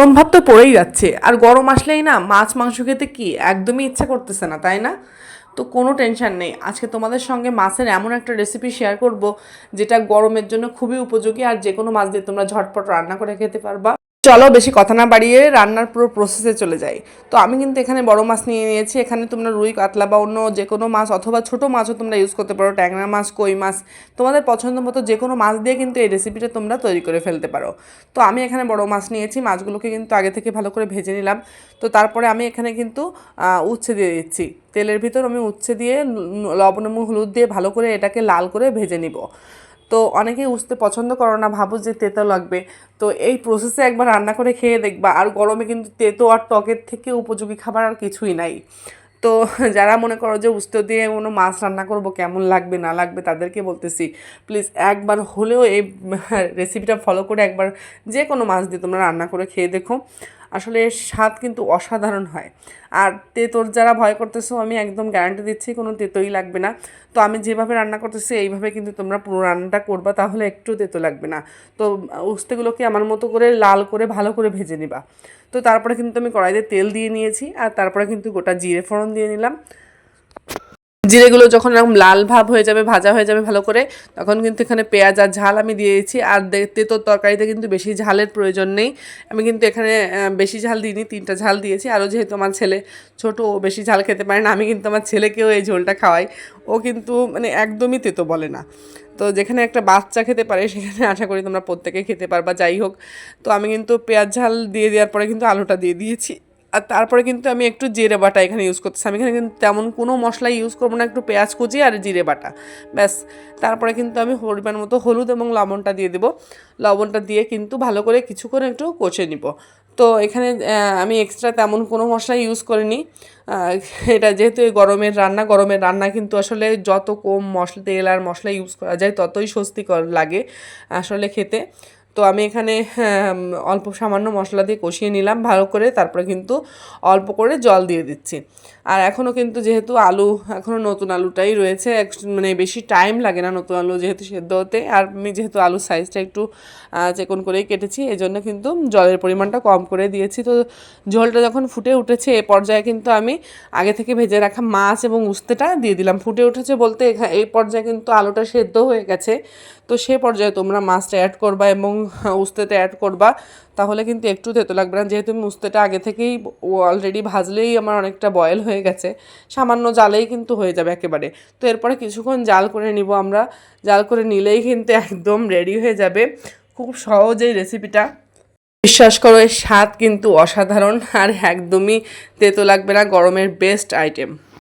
গরম ভাব তো পড়েই যাচ্ছে, আর গরম আসলেই না মাছ মাংস খেতে কি একদমই ইচ্ছা করতেছে না, তাই না? তো কোনো টেনশন নেই, আজকে তোমাদের সঙ্গে মাছের এমন একটা রেসিপি শেয়ার করব যেটা গরমের জন্য খুবই উপযোগী, আর যে কোনো মাছ দিয়ে তোমরা ঝটপট রান্না করে খেতে পারবা। চলো বেশি কথা না বাড়িয়ে রান্নার পুরো প্রসেসে চলে যাই। তো আমি কিন্তু এখানে বড় মাছ নিয়ে নিয়েছি। এখানে তোমরা রুই, কাতলা বা অন্য যে কোনো মাছ অথবা ছোটো মাছও তোমরা ইউজ করতে পারো, ট্যাংরা মাছ, কই মাছ, তোমাদের পছন্দ মতো যে কোনো মাছ দিয়ে কিন্তু এই রেসিপিটা তোমরা তৈরি করে ফেলতে পারো। তো আমি এখানে বড় মাছ নিয়েছি, মাছগুলোকে কিন্তু আগে থেকে ভালো করে ভেজে নিলাম। তো তারপরে আমি এখানে কিন্তু উচ্ছে দিয়ে দিচ্ছি তেলের ভিতর। আমি উচ্ছে দিয়ে লবণ এবং হলুদ দিয়ে ভালো করে এটাকে লাল করে ভেজে নিব। তো অনেকেই উঠতে পছন্দ করো না, ভাবো যে তেতো লাগবে। তো এই প্রসেসে একবার রান্না করে খেয়ে দেখবা, আর গরমে কিন্তু তেতো আর টকের থেকে উপযোগী খাবার আর কিছুই নাই। তো যারা মনে করো যে উস্তো দিয়ে কোনো মাছ রান্না করব কেমন লাগবে না লাগবে, তাদেরকে বলতেছি প্লিজ একবার হলেও এই রেসিপিটা ফলো করে একবার যে কোনো মাছ দিয়ে তোমরা রান্না করে খেয়ে দেখো। আসলে এর স্বাদ কিন্তু অসাধারণ হয়। আর তেতোর যারা ভয় করতেছো, আমি একদম গ্যারান্টি দিচ্ছি কোনো তেতোই লাগবে না। তো আমি যেভাবে রান্না করতেছি এইভাবে কিন্তু তোমরা পুরো রান্নাটা করবা, তাহলে একটু তেতো লাগবে না। তো উস্তেগুলোকে আমার মতো করে লাল করে ভালো করে ভেজে নিবা। তো তারপরে কিন্তু আমি কড়াইতে তেল দিয়ে নিয়েছি, আর তারপরে কিন্তু গোটা জিরে ফোড়ন দিয়ে নিলাম। জিরেগুলো যখন এরকম লাল ভাব হয়ে যাবে, ভাজা হয়ে যাবে ভালো করে, তখন কিন্তু এখানে পেঁয়াজ আর ঝাল আমি দিয়েছি। আর তেঁতোর তরকারিতে কিন্তু বেশি ঝালের প্রয়োজন নেই। আমি কিন্তু এখানে বেশি ঝাল দিইনি, 3টা ঝাল দিয়েছি। আরও যেহেতু আমার ছেলে ছোটো, ও বেশি ঝাল খেতে পারে না, আমি কিন্তু আমার ছেলেকেও এই ঝোলটা খাওয়াই। ও কিন্তু মানে একদমই তেতো বলে না। তো যেখানে একটা বাচ্চা খেতে পারে সেখানে আশা করি তোমরা প্রত্যেকে খেতে পারবা। যাই হোক, তো আমি কিন্তু পেঁয়াজ ঝাল দিয়ে দেওয়ার পরে কিন্তু আলুটা দিয়ে দিয়েছি। আর তারপরে কিন্তু আমি একটু জিরে বাটা এখানে ইউজ করতেছি। আমি এখানে কিন্তু তেমন কোনো মশলা ইউজ করবো না, একটু পেঁয়াজ কুচি আর জিরে বাটা, ব্যাস। তারপরে কিন্তু আমি পরিমাণ মতো হলুদ এবং লবণটা দিয়ে দেবো। লবণটা দিয়ে কিন্তু ভালো করে কিছুক্ষণ একটু কষে নিব। তো এখানে আমি এক্সট্রা তেমন কোনো মশলা ইউজ করিনি। এটা যেহেতু এই গরমের রান্না কিন্তু আসলে যত কম তেল আর মশলা ইউজ করা যায় ততই স্বস্তিকর লাগে আসলে খেতে। তো আমি এখানে অল্প সামান্য মশলা দিয়ে কষিয়ে নিলাম ভালো করে, তারপরে কিন্তু অল্প করে জল দিয়ে দিচ্ছি। আর এখনও কিন্তু যেহেতু আলু এখনও নতুন আলুটাই রয়েছে, মানে বেশি টাইম লাগে না নতুন আলু যেহেতু সেদ্ধ হতে। আর আমি যেহেতু আলুর সাইজটা একটু চিকন করেই কেটেছি, এই জন্য কিন্তু জলের পরিমাণটা কম করে দিয়েছি। তো ঝোলটা যখন ফুটে উঠেছে এ পর্যায়ে কিন্তু আমি আগে থেকে ভেজে রাখা মাছ এবং উস্তেটা দিয়ে দিলাম। ফুটে উঠেছে বলতে এই পর্যায়ে কিন্তু আলুটা সেদ্ধ হয়ে গেছে। তো সে পর্যায়ে তোমরা মাছটা অ্যাড করবা এবং উস্তেটা অ্যাড করবা, তাহলে কিন্তু একটু তেতো লাগবে না। যেহেতু আমি উস্তেটা আগে থেকেই অলরেডি ভাজলেই আমার অনেকটা বয়েল হয়ে গেছে, সামান্য জালেই কিন্তু হয়ে যাবে একেবারে। তো এরপরে কিছুক্ষণ জাল করে নিব আমরা। জাল করে নিলেই কিন্তু একদম রেডি হয়ে যাবে। খুব সহজ এই রেসিপিটা, বিশ্বাস করো এর স্বাদ কিন্তু অসাধারণ, আর একদমই তেতো লাগবে না, গরমের বেস্ট আইটেম।